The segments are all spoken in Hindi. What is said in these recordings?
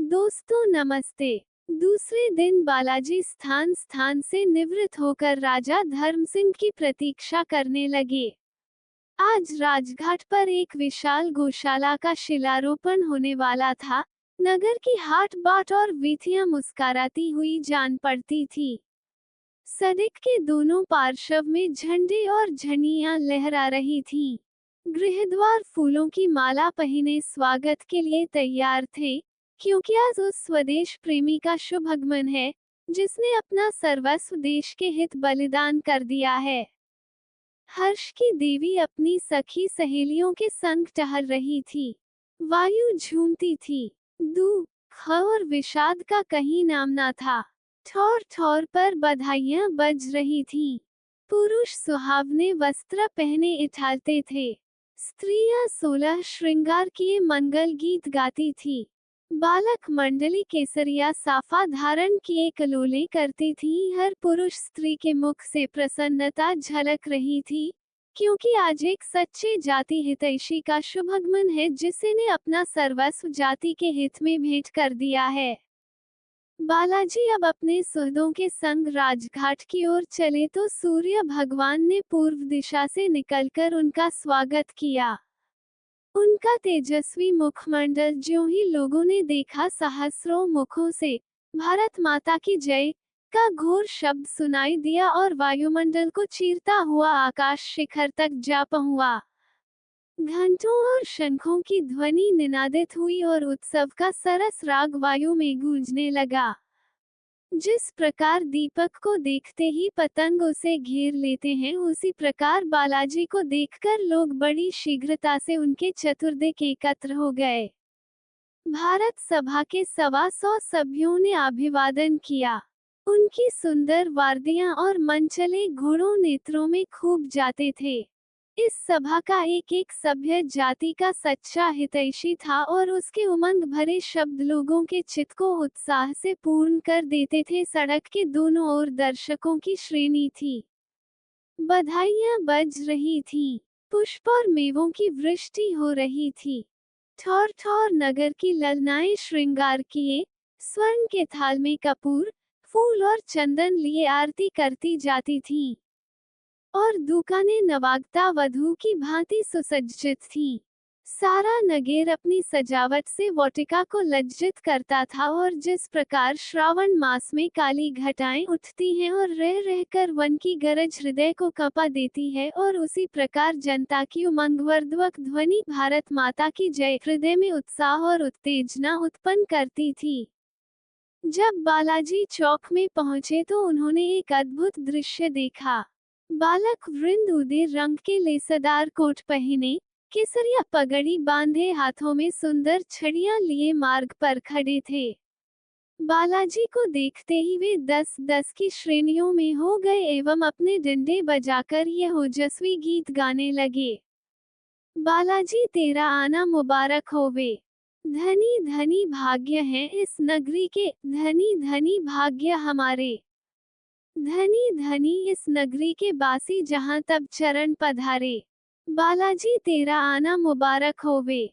दोस्तों नमस्ते। दूसरे दिन बालाजी स्थान स्थान से निवृत्त होकर राजा धर्म सिंह की प्रतीक्षा करने लगे। आज राजघाट पर एक विशाल गौशाला का शिलारोपण होने वाला था। नगर की हाट बाट और वीथियां मुस्कुराती हुई जान पड़ती थी। सड़क के दोनों पार्श्व में झंडे और झंडियां लहरा रही थीं। गृहद्वार फूलों की माला पहने स्वागत के लिए तैयार थे, क्योंकि आज उस स्वदेश प्रेमी का शुभ आगमन है, जिसने अपना सर्वस्व देश के हित बलिदान कर दिया है। हर्ष की देवी अपनी सखी सहेलियों के संग टहल रही थी। वायु झूमती थी। दुख और विषाद का कहीं नाम न था। ठौर ठौर पर बधाइयां बज रही थीं। पुरुष सुहावने वस्त्र पहने इठाते थे। स्त्रियां 16 श्रृंगार किए मंगल गीत गाती थी। बालक मंडली केसरिया साफा धारण किए कलोले करती थी। हर पुरुष स्त्री के मुख से प्रसन्नता झलक रही थी, क्योंकि आज एक सच्चे जाति हितैषी का शुभ आगमन है, जिसे ने अपना सर्वस्व जाति के हित में भेंट कर दिया है। बालाजी अब अपने सुहृदों के संग राजघाट की ओर चले तो सूर्य भगवान ने पूर्व दिशा से निकलकर उनका स्वागत किया। उनका तेजस्वी मुखमंडल ज्यों ही लोगों ने देखा, सहस्रों मुखों से भारत माता की जय का घोर शब्द सुनाई दिया और वायुमंडल को चीरता हुआ आकाश शिखर तक जा पहुंचा। घंटों और शंखों की ध्वनि निनादित हुई और उत्सव का सरस राग वायु में गूंजने लगा। जिस प्रकार दीपक को देखते ही पतंग उसे घेर लेते हैं, उसी प्रकार बालाजी को देखकर लोग बड़ी शीघ्रता से उनके चतुर्दिक एकत्र हो गए। भारत सभा के 125 सभ्यों ने अभिवादन किया। उनकी सुंदर वार्दियां और मनचले घोड़ों नेत्रों में खूब जाते थे। इस सभा का एक एक सभ्य जाति का सच्चा हितैषी था और उसके उमंग भरे शब्द लोगों के चित्त को उत्साह से पूर्ण कर देते थे। सड़क के दोनों ओर दर्शकों की श्रेणी थी। बधाइयां बज रही थीं। पुष्प और मेवों की वृष्टि हो रही थी। ठौर ठौर नगर की ललनाएं श्रृंगार किए, स्वर्ण के थाल में कपूर, फूल और चंदन लिए आरती करती जाती थीं। और दुकानें नवागता वधू की भांति सुसज्जित थीं। सारा नगेर अपनी सजावट से वाटिका को लज्जित करता था, और जिस प्रकार श्रावण मास में काली घटाएं उठती हैं और रह रहकर वन की गरज हृदय को कंपा देती है, और उसी प्रकार जनता की उमंगवर्धक ध्वनि भारत माता की जय हृदय में उत्साह और उत्तेजना उत्पन्न करती थी। जब बालाजी चौक में पहुंचे तो उन्होंने एक अद्भुत दृश्य देखा। बालक वृंद उदय रंग के लेसदार कोट पहने, केसरिया पगड़ी बांधे, हाथों में सुंदर छड़ियां लिए मार्ग पर खड़े थे। बालाजी को देखते ही वे 10-10 की श्रेणियों में हो गए एवं अपने डंडे बजाकर ये ओजस्वी गीत गाने लगे। बालाजी तेरा आना मुबारक होवे। धनी धनी भाग्य हैं इस नगरी के, धनी धनी भाग्य हमारे। धनी धनी इस नगरी के बासी जहां तब चरण पधारे। बालाजी तेरा आना मुबारक होवे।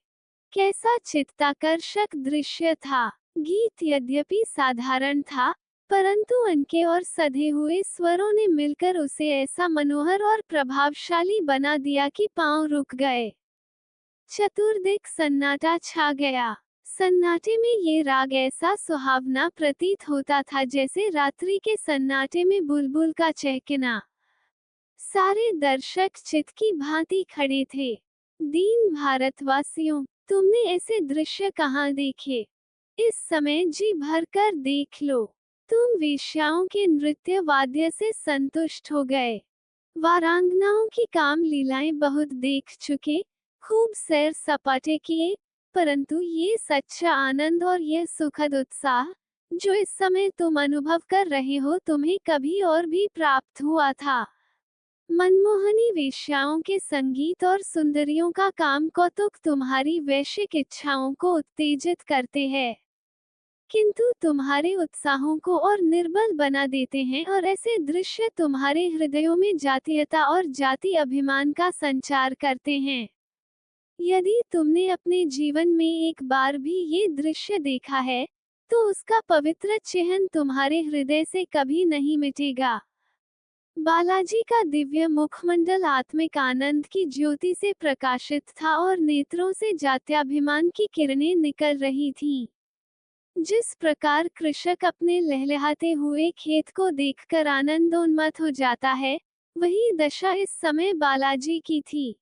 कैसा चित्ताकर्षक दृश्य था। गीत यद्यपि साधारण था, परंतु उनके और सधे हुए स्वरों ने मिलकर उसे ऐसा मनोहर और प्रभावशाली बना दिया कि पांव रुक गए। चतुर्दिक सन्नाटा छा गया। सन्नाटे में ये राग ऐसा सुहावना प्रतीत होता था जैसे रात्रि के सन्नाटे में बुलबुल का चहकना। सारे दर्शक चित की भांति खड़े थे। दीन भारतवासियों, तुमने ऐसे दृश्य कहाँ देखे? इस समय जी भरकर देख लो। तुम वेश्याओं के नृत्य वाद्य से संतुष्ट हो गए। वारांगनाओं की काम लीलाएं बहुत देख चुके, खूब सैर सपाटे किए, परंतु ये सच्चा आनंद और यह सुखद उत्साह जो इस समय तुम अनुभव कर रहे हो, तुम्हें कभी और भी प्राप्त हुआ था। मनमोहनी वेश्याओं के संगीत और सुंदरियों का काम कौतुक तुम्हारी वैश्विक इच्छाओं को उत्तेजित करते हैं, किंतु तुम्हारे उत्साहों को और निर्बल बना देते हैं, और ऐसे दृश्य तुम्हारे हृदयों में जातीयता और जाति अभिमान का संचार करते हैं। यदि तुमने अपने जीवन में एक बार भी ये दृश्य देखा है, तो उसका पवित्र चिन्ह तुम्हारे हृदय से कभी नहीं मिटेगा। बालाजी का दिव्य मुखमंडल आत्मिक आनंद की ज्योति से प्रकाशित था और नेत्रों से जात्याभिमान की किरणें निकल रही थीं। जिस प्रकार कृषक अपने लहलहाते हुए खेत को देखकर आनंदोन्मत्त हो जाता है, वही दशा इस समय बालाजी की थी।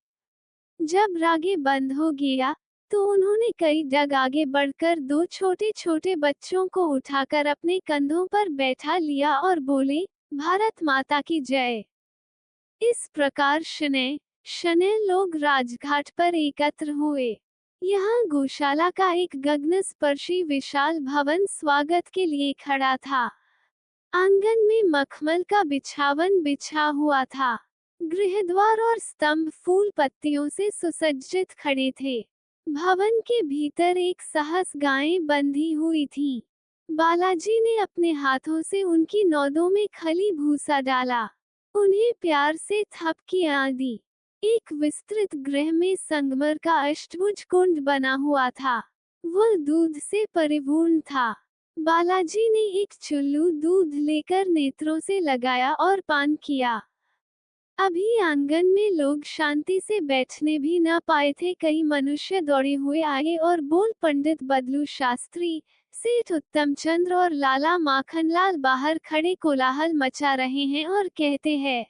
जब रागे बंद हो गया, तो उन्होंने कई डग आगे बढ़कर दो छोटे छोटे बच्चों को उठाकर अपने कंधों पर बैठा लिया और बोले, भारत माता की जय। इस प्रकार शनै शनै लोग राजघाट पर एकत्र हुए। यहाँ गौशाला का एक गगनस्पर्शी विशाल भवन स्वागत के लिए खड़ा था। आंगन में मखमल का बिछावन बिछा हुआ था। गृहद्वार और स्तंभ फूल पत्तियों से सुसज्जित खड़े थे। भवन के भीतर एक सहस गायें बंधी हुई थीं। बालाजी ने अपने हाथों से उनकी नौदों में खली भूसा डाला, उन्हें प्यार से थपकियां दी। एक विस्तृत गृह में संगमर का अष्टभुज कुंड बना हुआ था। वह दूध से परिपूर्ण था। बालाजी ने एक चुल्लू दूध लेकर नेत्रों से लगाया और पान किया। अभी आंगन में लोग शांति से बैठने भी न पाए थे, कई मनुष्य दौड़े हुए आए और बोल, पंडित बदलू शास्त्री, सेठ उत्तमचंद्र और लाला माखनलाल बाहर खड़े कोलाहल मचा रहे हैं और कहते हैं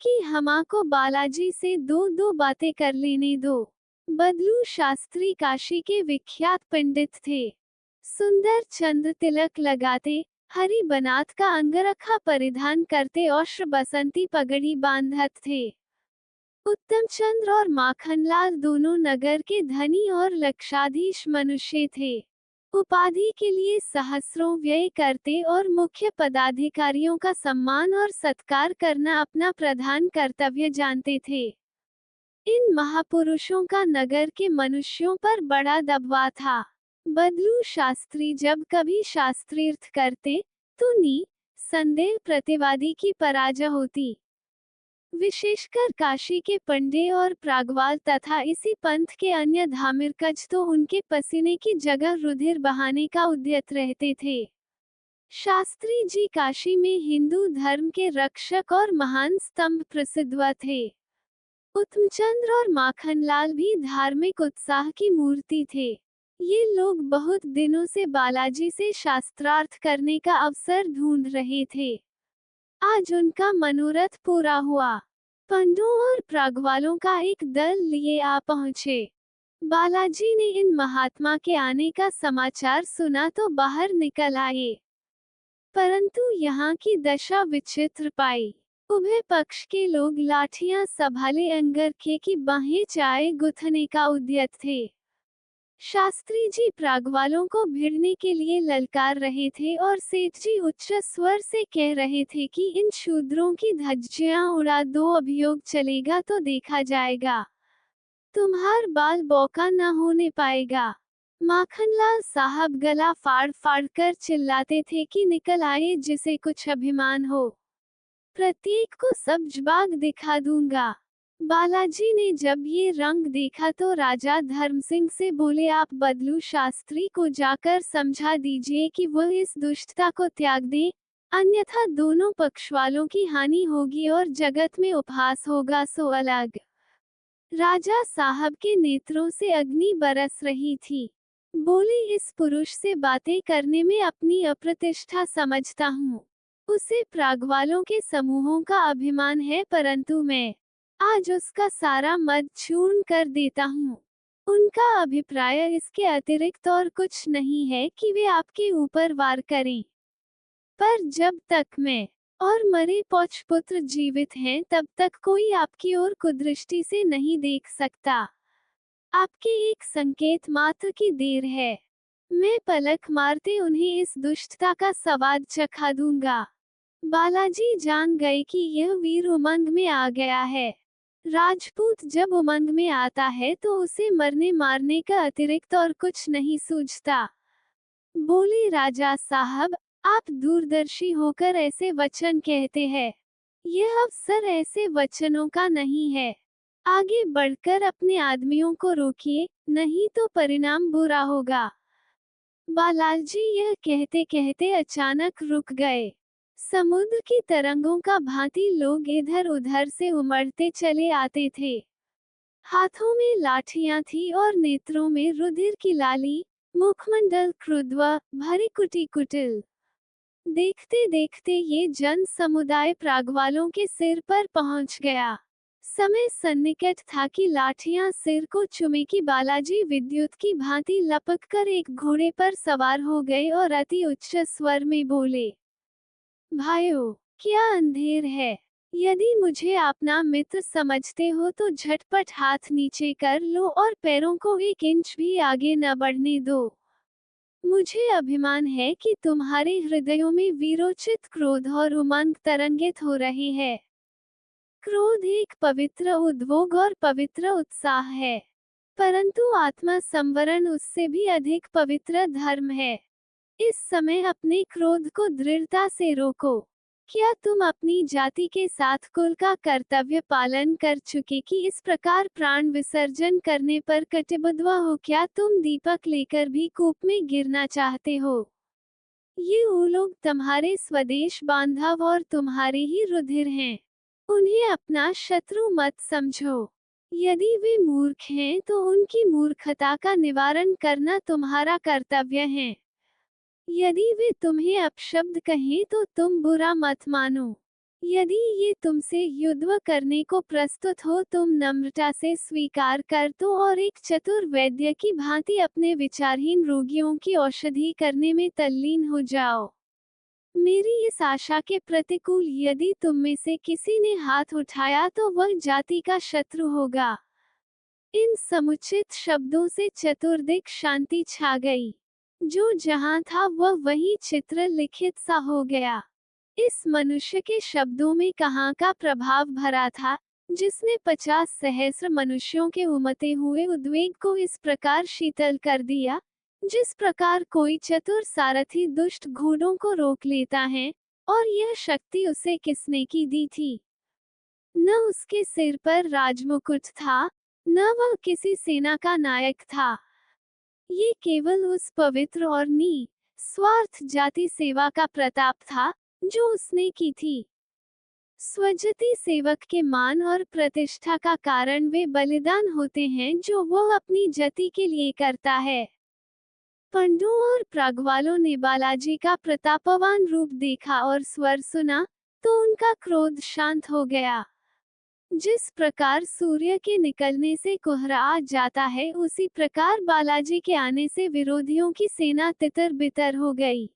कि हमको बालाजी से दो दो बातें कर लेने दो। बदलू शास्त्री काशी के विख्यात पंडित थे। सुंदर चंद्र तिलक लगाते, हरी बनात का अंगरखा परिधान करते और बसंती पगड़ी बांधत थे। उत्तमचंद्र और माखनलाल दोनों नगर के धनी और लक्षाधीश मनुष्य थे। उपाधि के लिए सहस्रों व्यय करते और मुख्य पदाधिकारियों का सम्मान और सत्कार करना अपना प्रधान कर्तव्य जानते थे। इन महापुरुषों का नगर के मनुष्यों पर बड़ा दबाव था। बदलू शास्त्री जब कभी शास्त्रीर्थ करते, तो संदेह प्रतिवादी की पराजय होती। विशेषकर काशी के पंडे और प्रागवाल तथा इसी पंथ के अन्य धामिरकज तो उनके पसीने की जगह रुधिर बहाने का उद्यत रहते थे। शास्त्री जी काशी में हिंदू धर्म के रक्षक और महान स्तंभ प्रसिद्ध थे। उत्तमचंद्र और माखनलाल भी धार्मिक उत्साह की मूर्ति थे। ये लोग बहुत दिनों से बालाजी से शास्त्रार्थ करने का अवसर ढूंढ रहे थे। आज उनका मनोरथ पूरा हुआ। पंडों और प्रागवालों का एक दल लिए आ पहुंचे। बालाजी ने इन महात्मा के आने का समाचार सुना तो बाहर निकल आए, परंतु यहाँ की दशा विचित्र पाई। उभय पक्ष के लोग लाठियां संभाले अंगरखे की बाहें चाय गुथने का उद्यत थे। शास्त्री जी प्रागवालों को भिड़ने के लिए ललकार रहे थे और सेठ जी उच्च स्वर से कह रहे थे कि इन शूद्रों की धज्जियां उड़ा दो, अभियोग चलेगा तो देखा जाएगा, तुम्हार बाल बौका न होने पाएगा। माखनलाल साहब गला फाड़ फाड़ कर चिल्लाते थे कि निकल आए जिसे कुछ अभिमान हो, प्रत्येक को सब्ज बाग दिखा दूंगा। बालाजी ने जब ये रंग देखा तो राजा धर्मसिंह से बोले, आप बदलू शास्त्री को जाकर समझा दीजिए कि वह इस दुष्टता को त्याग दे, अन्यथा दोनों पक्ष वालों की हानि होगी और जगत में उपहास होगा सो अलग। राजा साहब के नेत्रों से अग्नि बरस रही थी। बोले, इस पुरुष से बातें करने में अपनी अप्रतिष्ठा समझता हूँ। उसे प्रागवालों के समूहों का अभिमान है, परंतु मैं आज उसका सारा मद चूर्ण कर देता हूँ। उनका अभिप्राय इसके अतिरिक्त और कुछ नहीं है कि वे आपके ऊपर वार करें, पर जब तक मैं और मरे पौत्र जीवित हैं तब तक कोई आपकी ओर कुदृष्टि से नहीं देख सकता। आपके एक संकेत मात्र की देर है, मैं पलक मारते उन्हें इस दुष्टता का स्वाद चखा दूंगा। बालाजी जान गए कि यह वीर उमंग में आ गया है। राजपूत जब उमंग में आता है तो उसे मरने मारने का अतिरिक्त और कुछ नहीं सूझता। बोले, राजा साहब, आप दूरदर्शी होकर ऐसे वचन कहते हैं, यह अवसर ऐसे वचनों का नहीं है। आगे बढ़कर अपने आदमियों को रोकिए, नहीं तो परिणाम बुरा होगा। बालाजी यह कहते कहते अचानक रुक गए। समुद्र की तरंगों का भांति लोग इधर उधर से उमड़ते चले आते थे। हाथों में लाठियां थी और नेत्रों में रुधिर की लाली, मुखमंडल क्रुद्ध भरी कुटी कुटिल। देखते देखते ये जन समुदाय प्रागवालों के सिर पर पहुंच गया। समय सन्निकट था कि लाठियां सिर को चुमे कि बालाजी विद्युत की भांति लपककर एक घोड़े पर सवार हो गए और अति उच्च स्वर में बोले, भाइयों, क्या अंधेर है? यदि मुझे अपना मित्र समझते हो तो झटपट हाथ नीचे कर लो और पैरों को 1 इंच भी आगे न बढ़ने दो। मुझे अभिमान है कि तुम्हारे हृदयों में वीरोचित क्रोध और उमंग तरंगित हो रहे हैं। क्रोध एक पवित्र उद्वेग और पवित्र उत्साह है, परंतु आत्मा संवरण उससे भी अधिक पवित्र धर्म है। इस समय अपने क्रोध को दृढ़ता से रोको। क्या तुम अपनी जाति के साथ कुल का कर्तव्य पालन कर चुके कि इस प्रकार प्राण विसर्जन करने पर कटिबद्ध हो? क्या तुम दीपक लेकर भी कूप में गिरना चाहते हो? ये वो लोग तुम्हारे स्वदेश बांधव और तुम्हारे ही रुधिर हैं। उन्हें अपना शत्रु मत समझो। यदि वे मूर्ख हैं तो उनकी मूर्खता का निवारण करना तुम्हारा कर्तव्य है। यदि वे तुम्हें अपशब्द कहें तो तुम बुरा मत मानो। यदि ये तुमसे युद्ध करने को प्रस्तुत हो तुम नम्रता से स्वीकार कर दो और एक चतुर वैद्य की भांति अपने विचारहीन रोगियों की औषधि करने में तल्लीन हो जाओ। मेरी इस आशा के प्रतिकूल यदि तुम में से किसी ने हाथ उठाया तो वह जाति का शत्रु होगा। इन समुचित शब्दों से चतुर्दिक शांति छा गई। जो जहां था वह वही चित्र लिखित सा हो गया। इस मनुष्य के शब्दों में कहाँ का प्रभाव भरा था, जिसने 50 सहस्र मनुष्यों के उमते हुए उद्वेग को इस प्रकार शीतल कर दिया। जिस प्रकार कोई चतुर सारथी दुष्ट घोड़ों को रोक लेता है, और यह शक्ति उसे किसने की दी थी? न उसके सिर पर राजमुकुट था, न वह किसी सेना का नायक था। ये केवल उस पवित्र और स्वार्थ जाति सेवा का प्रताप था, जो उसने की थी। स्वजाति सेवक के मान और प्रतिष्ठा का कारण वे बलिदान होते हैं जो वह अपनी जाति के लिए करता है। पंडों और प्रागवालों ने बालाजी का प्रतापवान रूप देखा और स्वर सुना, तो उनका क्रोध शांत हो गया। जिस प्रकार सूर्य के निकलने से कोहरा आ जाता है उसी प्रकार बालाजी के आने से विरोधियों की सेना तितर बितर हो गई।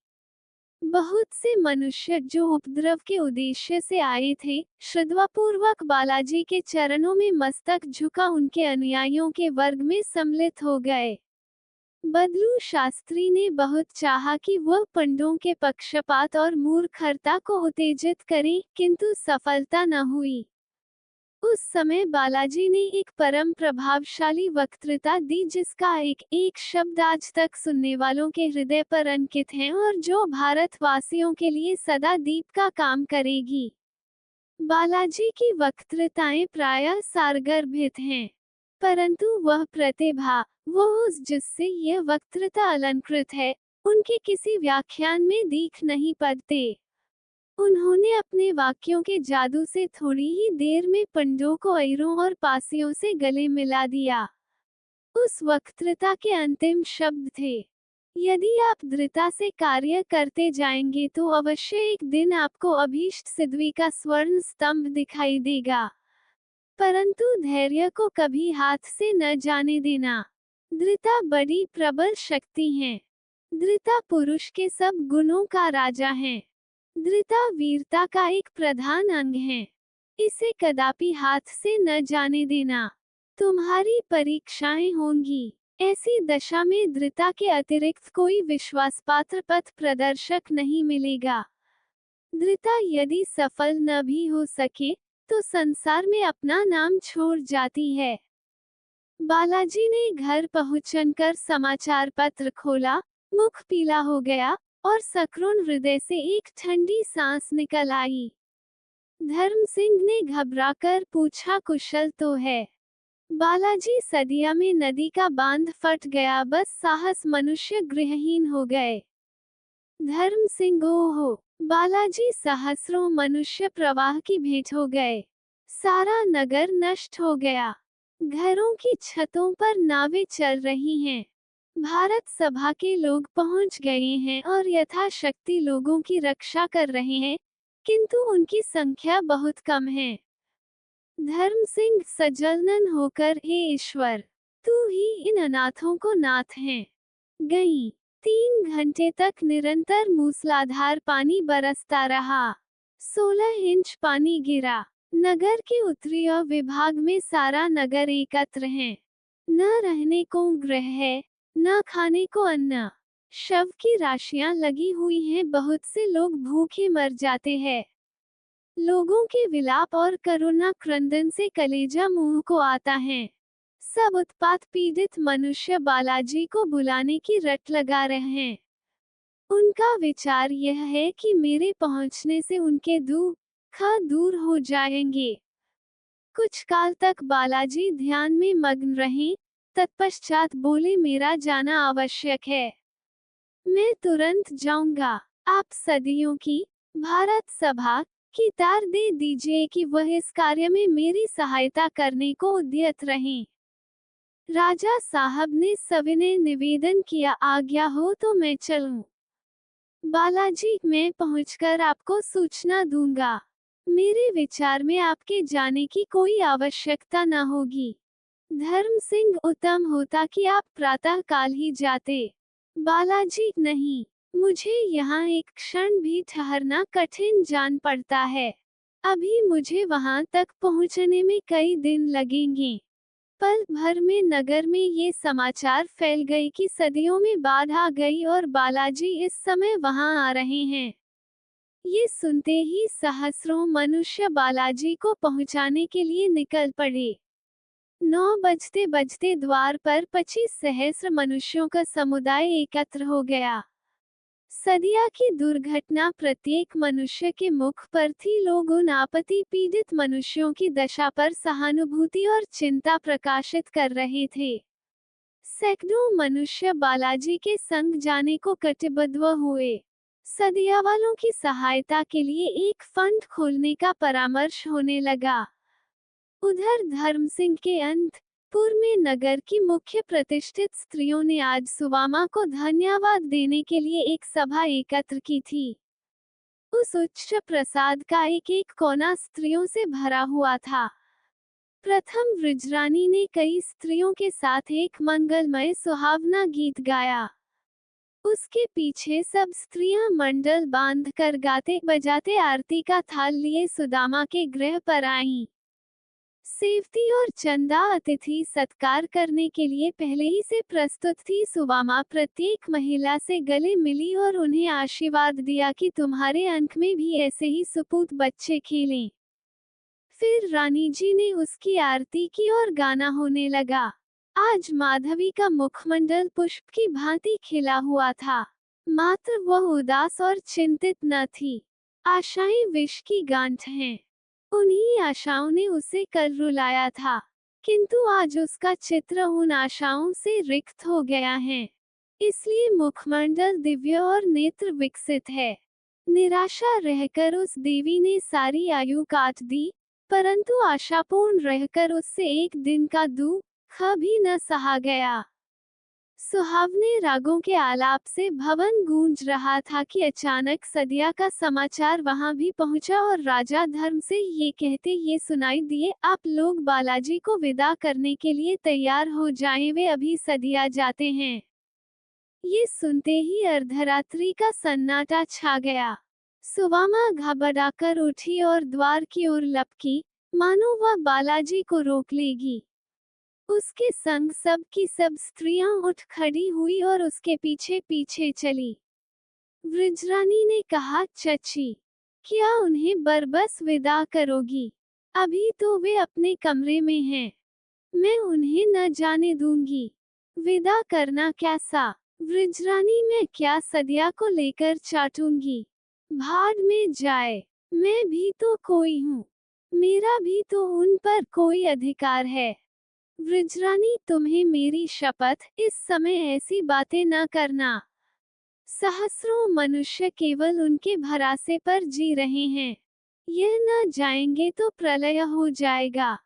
बहुत से मनुष्य जो उपद्रव के उद्देश्य से आए थे, श्रद्धापूर्वक बालाजी के चरणों में मस्तक झुका उनके अनुयायियों के वर्ग में सम्मिलित हो गए। बदलू शास्त्री ने बहुत चाहा कि वह पंडों के पक्षपात और मूर्खता को उत्तेजित करे, किंतु सफलता न हुई। उस समय बालाजी ने एक परम प्रभावशाली वक्तृता दी जिसका एक एक शब्द आज तक सुनने वालों के हृदय पर अंकित है और जो भारतवासियों के लिए सदा दीप का काम करेगी। बालाजी की वक्तृताएं प्रायः सारगर्भित हैं, परंतु वह प्रतिभा, वह उस जिससे यह वक्तृता अलंकृत है, उनके किसी व्याख्यान में दिख नहीं पड़ते। उन्होंने अपने वाक्यों के जादू से थोड़ी ही देर में पंडों को अइरों और पासियों से गले मिला दिया। उस वक्तृता के अंतिम शब्द थे, यदि आप दृढ़ता से कार्य करते जाएंगे तो अवश्य एक दिन आपको अभीष्ट सिद्धि का स्वर्ण स्तंभ दिखाई देगा। परंतु धैर्य को कभी हाथ से न जाने देना। दृढ़ता बड़ी प्रबल शक्ति है। दृढ़ता पुरुष के सब गुणों का राजा है। दृढ़ता वीरता का एक प्रधान अंग है। इसे कदापि हाथ से न जाने देना। तुम्हारी परीक्षाएं होंगी। ऐसी दशा में दृढ़ता के अतिरिक्त कोई विश्वासपात्र पथ प्रदर्शक नहीं मिलेगा। दृढ़ता यदि सफल न भी हो सके तो संसार में अपना नाम छोड़ जाती है। बालाजी ने घर पहुंचकर समाचार पत्र खोला, मुख पीला हो गया और सकरुण हृदय से एक ठंडी सांस निकल आई। धर्म सिंह ने घबराकर पूछा, कुशल तो है? बालाजी सदिया में नदी का बांध फट गया, बस साहस मनुष्य गृहहीन हो गए। धर्म सिंह हो, बालाजी सहस्रों मनुष्य प्रवाह की भेंट हो गए। सारा नगर नष्ट हो गया। घरों की छतों पर नावें चल रही हैं। भारत सभा के लोग पहुंच गए हैं और यथाशक्ति लोगों की रक्षा कर रहे हैं, किंतु उनकी संख्या बहुत कम है। धर्म सिंह सजनन होकर, हे ईश्वर, तू ही इन अनाथों को नाथ है। गई 3 घंटे तक निरंतर मूसलाधार पानी बरसता रहा। 16 इंच पानी गिरा। नगर के उत्तरी विभाग में सारा नगर एकत्र है। न रहने को गृह है, न खाने को अन्न। शव की राशियां लगी हुई हैं, बहुत से लोग भूखे मर जाते हैं। लोगों के विलाप और करुणा क्रंदन से कलेजा मुंह को आता है। सब उत्पात पीड़ित मनुष्य बालाजी को बुलाने की रट लगा रहे हैं। उनका विचार यह है कि मेरे पहुंचने से उनके दुख दूर हो जाएंगे। कुछ काल तक बालाजी ध्यान में मग्न रहे, तत्पश्चात बोले, मेरा जाना आवश्यक है। मैं तुरंत जाऊंगा। आप सदियों की भारत सभा की तार दे दीजिए कि वह इस कार्य में मेरी सहायता करने को उद्यत रहें। राजा साहब ने सविनय निवेदन किया, आज्ञा हो तो मैं चलूं। बालाजी, मैं पहुंचकर आपको सूचना दूंगा। मेरे विचार में आपके जाने की कोई आवश्यकता न होगी। धर्म सिंह, उत्तम होता कि आप प्रातः काल ही जाते। बालाजी, नहीं, मुझे यहाँ एक क्षण भी ठहरना कठिन जान पड़ता है। अभी मुझे वहाँ तक पहुँचने में कई दिन लगेंगे। पल भर में नगर में ये समाचार फैल गए कि सदियों में बाढ़ आ गई और बालाजी इस समय वहाँ आ रहे हैं। ये सुनते ही सहस्रों मनुष्य बालाजी को पहुँचाने के लिए निकल पड़े। 9 बजते बजते द्वार पर 25 सहस्र मनुष्यों का समुदाय एकत्र हो गया। सदिया की दुर्घटना प्रत्येक मनुष्य के मुख पर थी। लोग उन आपत्ति पीड़ित मनुष्यों की दशा पर सहानुभूति और चिंता प्रकाशित कर रहे थे। सैकड़ों मनुष्य बालाजी के संग जाने को कटिबद्ध हुए। सदिया वालों की सहायता के लिए एक फंड खोलने का परामर्श होने लगा। उधर धर्म सिंह के अंतपुर में नगर की मुख्य प्रतिष्ठित स्त्रियों ने आज सुवामा को धन्यवाद देने के लिए एक सभा एकत्र की थी। उस उच्च प्रसाद का एक एक कोना स्त्रियों से भरा हुआ था। प्रथम वृजरानी ने कई स्त्रियों के साथ एक मंगलमय सुहावना गीत गाया। उसके पीछे सब स्त्रियां मंडल बांधकर गाते बजाते आरती का थाल लिए सुदामा के गृह पर आईं। सेवती और चंदा अतिथि सत्कार करने के लिए पहले ही से प्रस्तुत थी। सुवामा प्रत्येक महिला से गले मिली और उन्हें आशीर्वाद दिया कि तुम्हारे अंक में भी ऐसे ही सुपूत बच्चे खेलें। फिर रानी जी ने उसकी आरती की और गाना होने लगा। आज माधवी का मुखमंडल पुष्प की भांति खिला हुआ था, मात्र वह उदास और चिंतित न थी। आशाएं विष की गांठ हैं। उन्हीं आशाओं ने उसे कल रुलाया था, किंतु आज उसका चित्र उन आशाओं से रिक्त हो गया है। इसलिए मुखमंडल दिव्य और नेत्र विकसित है। निराशा रहकर उस देवी ने सारी आयु काट दी, परंतु आशापूर्ण रहकर उससे एक दिन का दुख भी न सहा गया। सुहावने रागों के आलाप से भवन गूंज रहा था कि अचानक सदिया का समाचार वहां भी पहुंचा और राजा धर्म से ये कहते ये सुनाई दिए, आप लोग बालाजी को विदा करने के लिए तैयार हो जाएं, वे अभी सदिया जाते हैं। ये सुनते ही अर्धरात्रि का सन्नाटा छा गया। सुवामा घबराकर उठी और द्वार की ओर लपकी, मानो वह बालाजी को रोक लेगी। उसके संग सब की सब स्त्रियां उठ खड़ी हुई और उसके पीछे पीछे चली। वृजरानी ने कहा, चची, क्या उन्हें बरबस विदा करोगी? अभी तो वे अपने कमरे में हैं। मैं उन्हें न जाने दूंगी। विदा करना कैसा? वृजरानी, मैं क्या सदिया को लेकर चाटूंगी? भाड़ में जाए। मैं भी तो कोई हूँ। मेरा भी तो उन पर कोई अधिकार है। वृजरानी, तुम्हें मेरी शपथ, इस समय ऐसी बातें न करना। सहस्रों मनुष्य केवल उनके भरोसे पर जी रहे हैं। यह न जाएंगे तो प्रलय हो जाएगा।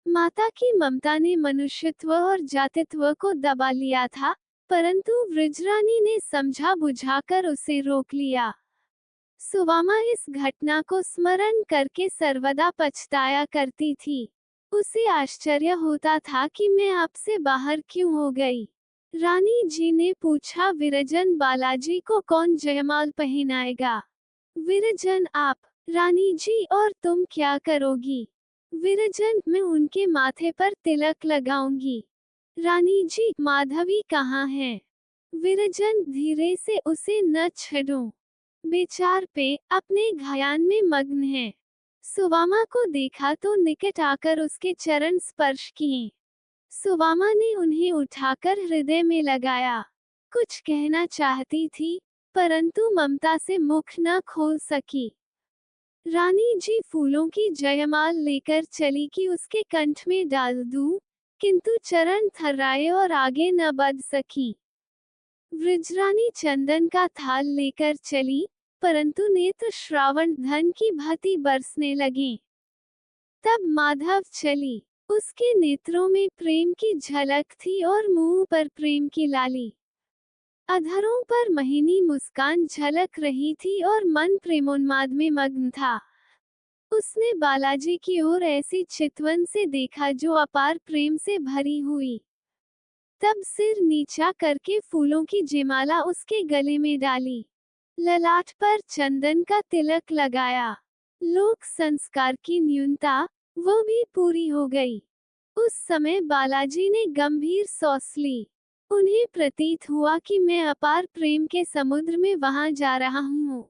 माता की ममता ने मनुष्यत्व और जातित्व को दबा लिया था, परंतु वृजरानी ने समझा बुझाकर उसे रोक लिया। सुवामा इस घटना को स्मरण करके सर्वदा पछताया करती थी। उसे आश्चर्य होता था कि मैं आपसे बाहर क्यों हो गई। रानी जी ने पूछा, विरजन, बालाजी को कौन जयमाल पहनाएगा? विरजन, आप। रानी जी, और तुम क्या करोगी? विरजन, मैं उनके माथे पर तिलक लगाऊंगी। रानी जी, माधवी कहाँ है? विरजन, धीरे से, उसे न छेड़ो। बेचार पे अपने ध्यान में मग्न है। सुवामा को देखा तो निकट आकर उसके चरण स्पर्श किए। सुवामा ने उन्हें उठाकर हृदय में लगाया। कुछ कहना चाहती थी, परंतु ममता से मुख न खोल सकी। रानी जी फूलों की जयमाल लेकर चली कि उसके कंठ में डाल दूं, किंतु चरण थर्राए और आगे न बढ़ सकी। वृजरानी चंदन का थाल लेकर चली, परंतु नेत्र श्रावण धन की भांति बरसने लगे। तब माधव चली। उसके नेत्रों में प्रेम की झलक थी और मुंह पर प्रेम की लाली। अधरों पर महीनी मुस्कान झलक रही थी और मन प्रेमोन्माद में मग्न था। उसने बालाजी की ओर ऐसी चितवन से देखा जो अपार प्रेम से भरी हुई। तब सिर नीचा करके फूलों की जयमाला उसके गले में डाली। ललाट पर चंदन का तिलक लगाया। लोक संस्कार की न्यूनता, वो भी पूरी हो गई। उस समय बालाजी ने गंभीर सांस ली। उन्हें प्रतीत हुआ कि मैं अपार प्रेम के समुद्र में वहां जा रहा हूँ।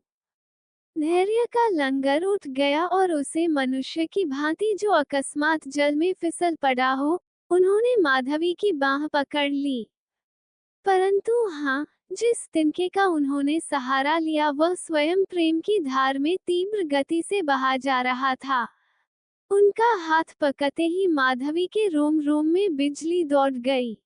धैर्य का लंगर उठ गया और उसे मनुष्य की भांति जो अकस्मात जल में फिसल पड़ा हो, उन्होंने माधवी की बाह पकड़ ली। परंतु हाँ, जिस तिनके का उन्होंने सहारा लिया वह स्वयं प्रेम की धार में तीव्र गति से बहा जा रहा था। उनका हाथ पकड़ते ही माधवी के रोम रोम में बिजली दौड़ गई।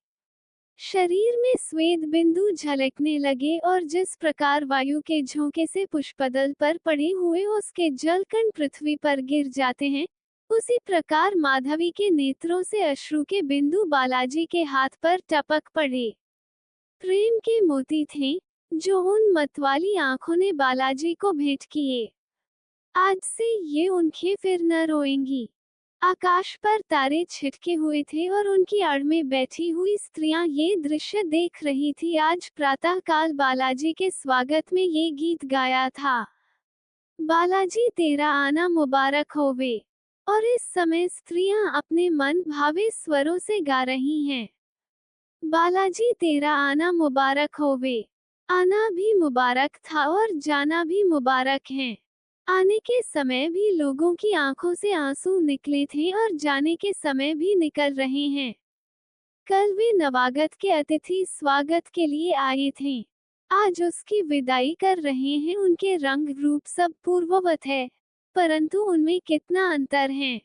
शरीर में स्वेद बिंदु झलकने लगे और जिस प्रकार वायु के झोंके से पुष्पदल पर पड़े हुए उसके जलकण पृथ्वी पर गिर जाते हैं, उसी प्रकार माधवी के नेत्रों से अश्रु के बिंदु बालाजी के हाथ पर टपक पड़े। प्रेम के मोती थे, जो उन मतवाली आंखों ने बालाजी को भेंट किए। आज से ये उनके फिर न रोएंगी। आकाश पर तारे छिटके हुए थे और उनकी आड़ में बैठी हुई स्त्रियां ये दृश्य देख रही थी। आज प्रातः काल बालाजी के स्वागत में ये गीत गाया था, बालाजी तेरा आना मुबारक होवे। और इस समय स्त्रियां अपने मन भावे स्वरों से गा रही हैं, बालाजी तेरा आना मुबारक होवे। आना भी मुबारक था और जाना भी मुबारक है। आने के समय भी लोगों की आंखों से आंसू निकले थे और जाने के समय भी निकल रहे हैं। कल वे नवागत के अतिथि स्वागत के लिए आए थे, आज उसकी विदाई कर रहे हैं। उनके रंग रूप सब पूर्ववत है, परंतु उनमें कितना अंतर है।